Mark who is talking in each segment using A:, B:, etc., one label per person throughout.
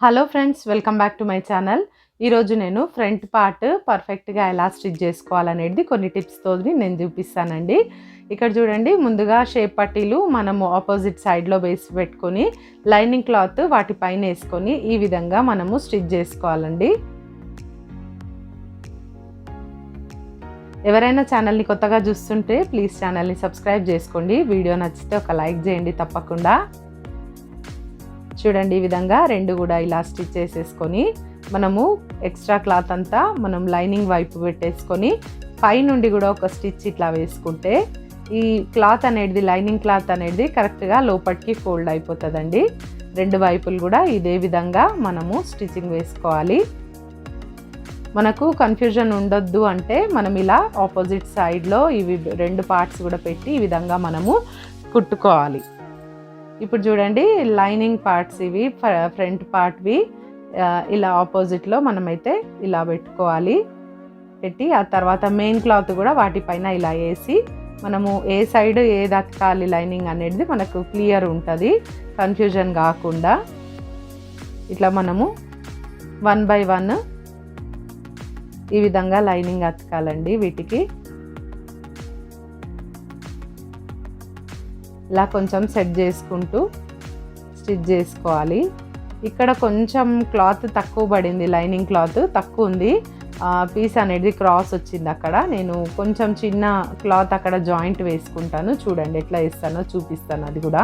A: Hello friends, welcome back to my channel. ఈరోజు నేను front part పర్ఫెక్ట్గా ఎలా స్టిచ్ చేసుకోవాలనేది కొన్ని టిప్స్తో నేను చూపిస్తానండి. ఇక్కడ చూడండి, ముందుగా షేప్ పట్టీలు మనము ఆపోజిట్ సైడ్లో వేసి పెట్టుకొని లైనింగ్ క్లాత్ వాటిపైన వేసుకొని ఈ విధంగా మనము స్టిచ్ చేసుకోవాలండి. ఎవరైనా ఛానల్ని కొత్తగా చూస్తుంటే ప్లీజ్ ఛానల్ని సబ్స్క్రైబ్ చేసుకోండి. వీడియో నచ్చితే ఒక లైక్ చేయండి తప్పకుండా. చూడండి, ఈ విధంగా రెండు కూడా ఇలా స్టిచ్ చేసేసుకొని మనము ఎక్స్ట్రా క్లాత్ అంతా మనం లైనింగ్ వైపు పెట్టేసుకొని పై నుండి కూడా ఒక స్టిచ్ ఇట్లా వేసుకుంటే ఈ క్లాత్ అనేది, లైనింగ్ క్లాత్ అనేది కరెక్ట్గా లోపలికి ఫోల్డ్ అయిపోతుందండి. రెండు వైపులు కూడా ఇదే విధంగా మనము స్టిచ్చింగ్ వేసుకోవాలి. మనకు కన్ఫ్యూజన్ ఉండొద్దు అంటే మనం ఇలా ఆపోజిట్ సైడ్లో ఇవి రెండు పార్ట్స్ కూడా పెట్టి ఈ విధంగా మనము కుట్టుకోవాలి. ఇప్పుడు చూడండి, లైనింగ్ పార్ట్స్ ఇవి, ఫ్రంట్ పార్ట్వి ఇలా ఆపోజిట్లో మనమైతే ఇలా పెట్టుకోవాలి. పెట్టి ఆ తర్వాత మెయిన్ క్లాత్ కూడా వాటిపైన ఇలా వేసి మనము ఏ సైడ్ ఏది అతకాలి లైనింగ్ అనేది మనకు క్లియర్ ఉంటుంది, కన్ఫ్యూజన్ కాకుండా. ఇట్లా మనము 1 by 1 ఈ విధంగా లైనింగ్ అతకాలండి. వీటికి ఇలా కొంచెం సెట్ చేసుకుంటూ స్టిచ్ చేసుకోవాలి. ఇక్కడ కొంచెం క్లాత్ తక్కువ పడింది, లైనింగ్ క్లాత్ తక్కువ ఉంది, పీస్ అనేది క్రాస్ వచ్చింది. అక్కడ నేను కొంచెం చిన్న క్లాత్ అక్కడ జాయింట్ వేసుకుంటాను. చూడండి ఎట్లా వేస్తానో చూపిస్తాను. అది కూడా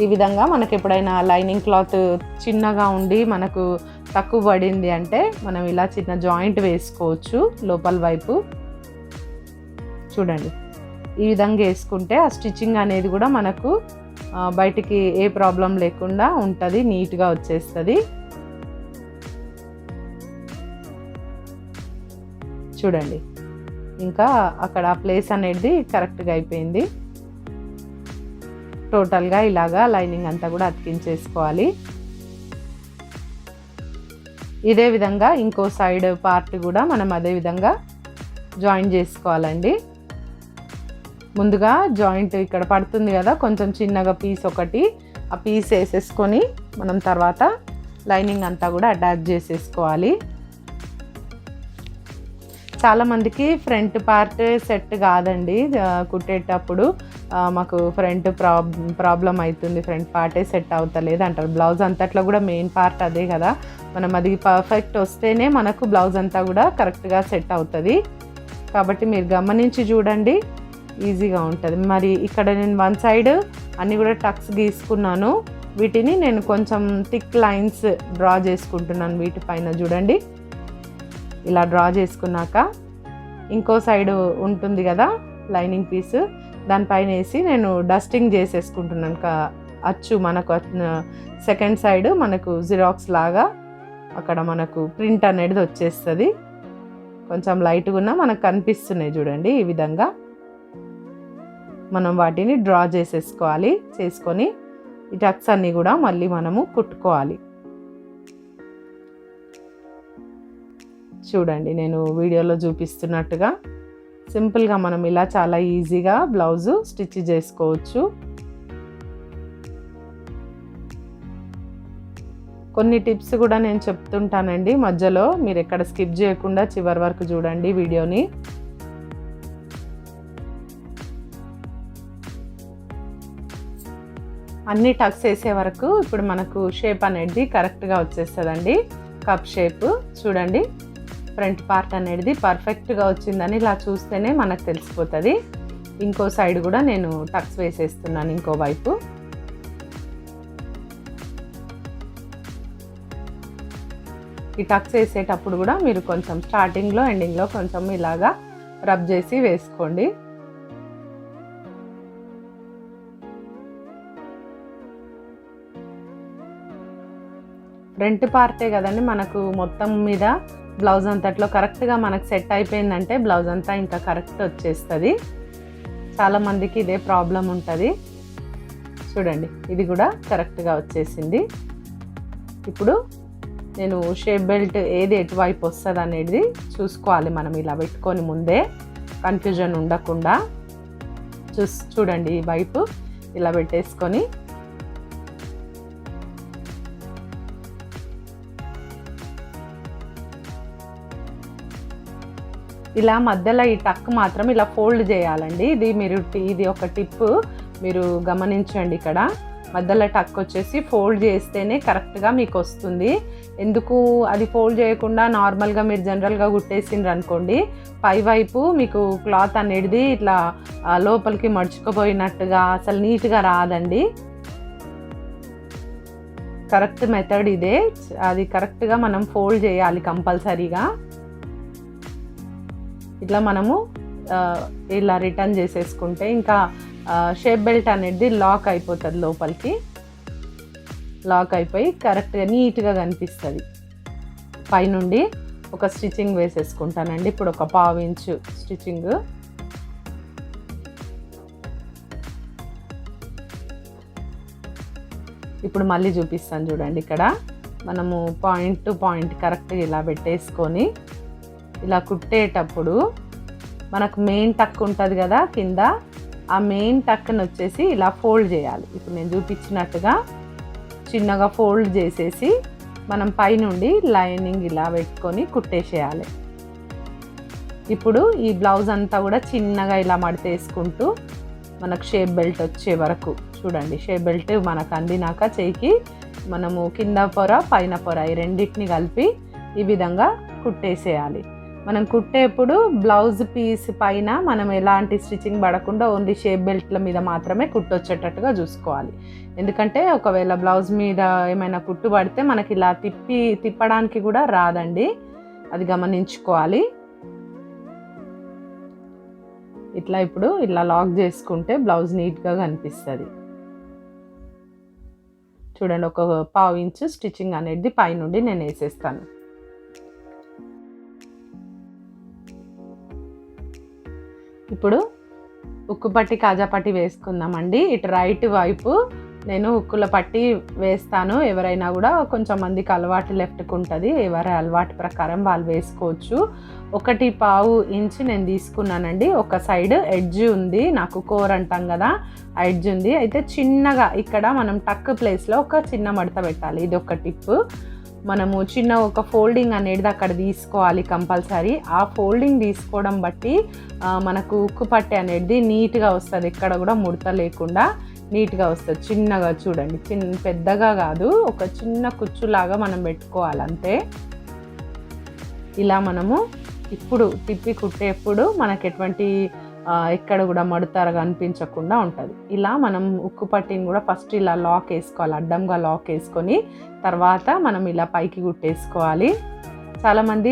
A: ఈ విధంగా మనకు ఎప్పుడైనా లైనింగ్ క్లాత్ చిన్నగా ఉండి మనకు తక్కువ పడింది అంటే మనం ఇలా చిన్న జాయింట్ వేసుకోవచ్చు లోపల వైపు. చూడండి, ఈ విధంగా వేసుకుంటే ఆ స్టిచ్చింగ్ అనేది కూడా మనకు బయటికి ఏ ప్రాబ్లం లేకుండా ఉంటుంది, నీట్గా వచ్చేస్తుంది. చూడండి, ఇంకా అక్కడ ప్లేస్ అనేది కరెక్ట్గా అయిపోయింది. టోటల్గా ఇలాగా లైనింగ్ అంతా కూడా అతికించేసుకోవాలి. ఇదే విధంగా ఇంకో సైడ్ పార్ట్ కూడా మనం అదే విధంగా జాయిన్ చేసుకోవాలండి. ముందుగా జాయింట్ ఇక్కడ పడుతుంది కదా, కొంచెం చిన్నగా పీస్ ఒకటి, ఆ పీస్ వేసేసుకొని మనం తర్వాత లైనింగ్ అంతా కూడా అటాచ్ చేసేసుకోవాలి. చాలామందికి ఫ్రంట్ పార్ట్ సెట్ కాదండి, కుట్టేటప్పుడు మాకు ఫ్రంట్ ప్రాబ్లం అవుతుంది, ఫ్రంట్ పార్టే సెట్ అవుతలేదు అంటారు. బ్లౌజ్ అంతట్లో కూడా మెయిన్ పార్ట్ అదే కదా, మనం అది పర్ఫెక్ట్ వస్తేనే మనకు బ్లౌజ్ అంతా కూడా కరెక్ట్గా సెట్ అవుతుంది. కాబట్టి మీరు గమనించి చూడండి, ఈజీగా ఉంటుంది. మరి ఇక్కడ నేను వన్ సైడ్ అన్నీ కూడా టక్స్ గీసుకున్నాను. వీటిని నేను కొంచెం థిక్ లైన్స్ డ్రా చేసుకుంటున్నాను వీటిపైన. చూడండి, ఇలా డ్రా చేసుకున్నాక ఇంకో సైడ్ ఉంటుంది కదా లైనింగ్ పీస్, దానిపైన వేసి నేను డస్టింగ్ చేసేసుకుంటున్నాను. అచ్చు మనకు సెకండ్ సైడ్ మనకు జిరాక్స్ లాగా అక్కడ మనకు ప్రింట్ అనేది వచ్చేస్తుంది. కొంచెం లైట్గా ఉన్నా మనకు కనిపిస్తున్నాయి. చూడండి, ఈ విధంగా మనం వాటిని డ్రా చేసేసుకోవాలి. చేసుకొని ఈ టక్స్ అన్నీ కూడా మళ్ళీ మనము కుట్టుకోవాలి. చూడండి, నేను వీడియోలో చూపిస్తున్నట్టుగా సింపుల్గా మనం ఇలా చాలా ఈజీగా బ్లౌజు స్టిచ్ చేసుకోవచ్చు. కొన్ని టిప్స్ కూడా నేను చెప్తుంటానండి మధ్యలో, మీరు ఎక్కడ స్కిప్ చేయకుండా చివరి వరకు చూడండి వీడియోని. అన్ని టక్స్ వేసే వరకు ఇప్పుడు మనకు షేప్ అనేది కరెక్ట్గా వచ్చేస్తుందండి, కప్ షేప్. చూడండి, ఫ్రంట్ పార్ట్ అనేది పర్ఫెక్ట్గా వచ్చిందని ఇలా చూస్తేనే మనకు తెలిసిపోతుంది. ఇంకో సైడ్ కూడా నేను టక్స్ వేసేస్తున్నాను, ఇంకో వైపు. ఈ టక్స్ వేసేటప్పుడు కూడా మీరు కొంచెం స్టార్టింగ్లో ఎండింగ్లో కొంచెం ఇలాగా రబ్ చేసి వేసుకోండి. ఫ్రంట్ పార్టే కదండి మనకు మొత్తం మీద బ్లౌజ్ అంతట్లో కరెక్ట్గా మనకు సెట్ అయిపోయిందంటే బ్లౌజ్ అంతా ఇంకా కరెక్ట్ వచ్చేస్తుంది. చాలామందికి ఇదే ప్రాబ్లం ఉంటుంది. చూడండి, ఇది కూడా కరెక్ట్గా వచ్చేసింది. ఇప్పుడు నేను షేప్ బెల్ట్ ఏది ఎటువైపు వస్తుంది అనేది చూసుకోవాలి మనం, ఇలా పెట్టుకొని ముందే కన్ఫ్యూజన్ ఉండకుండా. చూడండి, ఈ వైపు ఇలా పెట్టేసుకొని ఇలా మధ్యలో ఈ టక్ మాత్రం ఇలా ఫోల్డ్ చేయాలండి. ఇది ఒక టిప్ మీరు గమనించండి. ఇక్కడ మధ్యలో టక్ వచ్చేసి ఫోల్డ్ చేస్తేనే కరెక్ట్గా మీకు వస్తుంది. ఎందుకు అది ఫోల్డ్ చేయకుండా నార్మల్గా మీరు జనరల్గా కుట్టేసిండ్రు అనుకోండి, పైవైపు మీకు క్లాత్ అనేది ఇట్లా లోపలికి మడుచుకుపోయినట్టుగా అసలు నీట్గా రాదండి. కరెక్ట్ మెథడ్ ఇదే. అది కరెక్ట్గా మనం ఫోల్డ్ చేయాలి కంపల్సరీగా. ఇట్లా మనము ఇలా రిటర్న్ చేసేసుకుంటే ఇంకా షేప్ బెల్ట్ అనేది లాక్ అయిపోతుంది, లోపలికి లాక్ అయిపోయి కరెక్ట్గా నీట్గా కనిపిస్తుంది. పైనుండి ఒక స్టిచ్చింగ్ వేసేసుకుంటానండి. ఇప్పుడు ఒక 1/2 ఇంచు స్టిచ్చింగ్. ఇప్పుడు మళ్ళీ చూపిస్తాను చూడండి. ఇక్కడ మనము పాయింట్ టు పాయింట్ కరెక్ట్గా ఇలా పెట్టేసుకొని ఇలా కుట్టేటప్పుడు మనకు మెయిన్ టక్ ఉంటుంది కదా కింద, ఆ మెయిన్ టక్ని వచ్చేసి ఇలా ఫోల్డ్ చేయాలి. ఇప్పుడు నేను చూపించినట్టుగా చిన్నగా ఫోల్డ్ చేసేసి మనం పైనుండి లైనింగ్ ఇలా పెట్టుకొని కుట్టేసేయాలి. ఇప్పుడు ఈ బ్లౌజ్ అంతా కూడా చిన్నగా ఇలా మడతేసుకుంటూ మనకు షేప్ బెల్ట్ వచ్చే వరకు చూడండి. షేప్ బెల్ట్ మనకు అందినాక చేయికి మనము కింద పొర పైన పొర ఈ రెండింటిని కలిపి ఈ విధంగా కుట్టేసేయాలి. మనం కుట్టేప్పుడు బ్లౌజ్ పీస్ పైన మనం ఎలాంటి స్టిచ్చింగ్ పడకుండా ఓన్లీ షేప్ బెల్ట్ల మీద మాత్రమే కుట్టొచ్చేటట్టుగా చూసుకోవాలి. ఎందుకంటే ఒకవేళ బ్లౌజ్ మీద ఏమైనా కుట్టు పడితే మనకి ఇలా తిప్పడానికి కూడా రాదండి, అది గమనించుకోవాలి. ఇట్లా ఇప్పుడు ఇలా లాక్ చేసుకుంటే బ్లౌజ్ నీట్గా కనిపిస్తుంది. చూడండి, ఒక 1/2 ఇంచు స్టిచ్చింగ్ అనేది పైనుండి నేను వేసేస్తాను. ఇప్పుడు ఉక్కు పట్టి కాజా పట్టి వేసుకుందామండి. ఇటు రైట్ వైపు నేను ఉక్కుల పట్టి వేస్తాను. ఎవరైనా కూడా కొంచెం మందికి అలవాటు లెఫ్ట్కి ఉంటుంది, ఎవరి అలవాటు ప్రకారం వాళ్ళు వేసుకోవచ్చు. 1/4 ఇంచు నేను తీసుకున్నానండి. ఒక సైడ్ ఎడ్జ్ ఉంది, నాకు కోర్ అంటాం కదా, ఆ ఎడ్జ్ ఉంది. అయితే చిన్నగా ఇక్కడ మనం టక్ ప్లేస్లో ఒక చిన్న మడత పెట్టాలి. ఇది ఒక టిప్. మనము చిన్న ఒక ఫోల్డింగ్ అనేది అక్కడ తీసుకోవాలి కంపల్సరీ. ఆ ఫోల్డింగ్ తీసుకోవడం బట్టి మనకు ఉక్కు పట్టి అనేది నీట్గా వస్తుంది, ఎక్కడ కూడా ముడత లేకుండా నీట్గా వస్తుంది. చిన్నగా చూడండి, పెద్దగా కాదు, ఒక చిన్న కుచ్చులాగా మనం పెట్టుకోవాలి అంతే. ఇలా మనము ఇప్పుడు తిప్పి కుట్టేప్పుడు మనకు ఎటువంటి ఎక్కడ కూడా మడతారు కనిపించకుండా ఉంటుంది. ఇలా మనం ఉక్కు పట్టిని కూడా ఫస్ట్ ఇలా లాక్ వేసుకోవాలి, అడ్డంగా లాక్ వేసుకొని తర్వాత మనం ఇలా పైకి కుట్టేసుకోవాలి. చాలామంది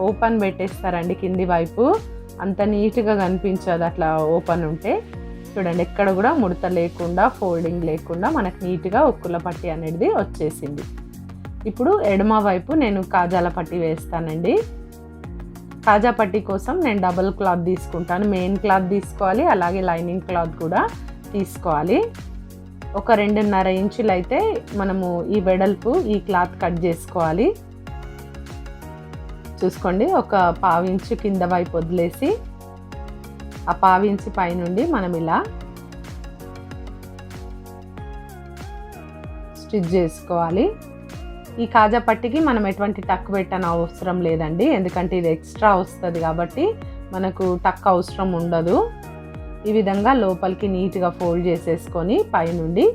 A: ఓపెన్ పెట్టేస్తారండి కింది వైపు, అంత నీట్గా కనిపించదు అట్లా ఓపెన్ ఉంటే. చూడండి, ఎక్కడ కూడా ముడత లేకుండా ఫోల్డింగ్ లేకుండా మనకు నీట్గా ఉక్కుల పట్టి అనేది వచ్చేసింది. ఇప్పుడు ఎడమ వైపు నేను కాజాల పట్టి వేస్తానండి. కాజా పట్టి కోసం నేను డబుల్ క్లాత్ తీసుకుంటాను. మెయిన్ క్లాత్ తీసుకోవాలి, అలాగే లైనింగ్ క్లాత్ కూడా తీసుకోవాలి. ఒక 2.5 ఇంచులు అయితే మనము ఈ వెడల్పు ఈ క్లాత్ కట్ చేసుకోవాలి. చూసుకోండి, ఒక 1/2 ఇంచు కింద వైపు వదిలేసి ఆ 1/2 ఇంచు పైనుండి మనం ఇలా స్టిచ్ చేసుకోవాలి. ఈ కాజా పట్టికి మనం ఎటువంటి టక్ పెట్టని అవసరం లేదండి, ఎందుకంటే ఇది ఎక్స్ట్రా వస్తుంది కాబట్టి మనకు టక్ అవసరం ఉండదు. ఈ విధంగా లోపలికి నీట్గా ఫోల్డ్ చేసేసుకొని పైనుండి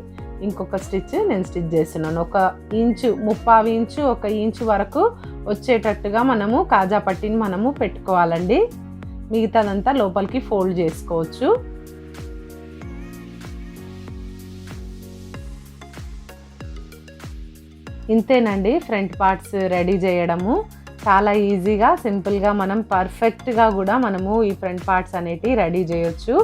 A: ఇంకొక స్టిచ్ నేను స్టిచ్ చేస్తున్నాను. 1 ఇంచు 3/4 ఇంచు 1 ఇంచు వరకు వచ్చేటట్టుగా మనము కాజా పట్టిని మనము పెట్టుకోవాలండి. మిగతాదంతా లోపలికి ఫోల్డ్ చేసుకోవచ్చు. ఇంతేనండి ఫ్రంట్ పార్ట్స్ రెడీ చేయడము. చాలా ఈజీగా సింపుల్గా మనం పర్ఫెక్ట్గా కూడా మనము ఈ ఫ్రంట్ పార్ట్స్ అనేటివి రెడీ చేయొచ్చు.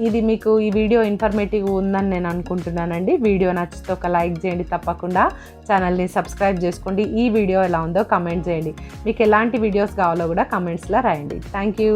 A: ఇది మీకు ఈ వీడియో ఇన్ఫర్మేటివ్ ఉందని నేను అనుకుంటున్నానండి. వీడియో నచ్చితే ఒక లైక్ చేయండి, తప్పకుండా ఛానల్ని సబ్స్క్రైబ్ చేసుకోండి. ఈ వీడియో ఎలా ఉందో కమెంట్ చేయండి. మీకు ఎలాంటి వీడియోస్ కావాలో కూడా కమెంట్స్లో రాయండి. Thank you.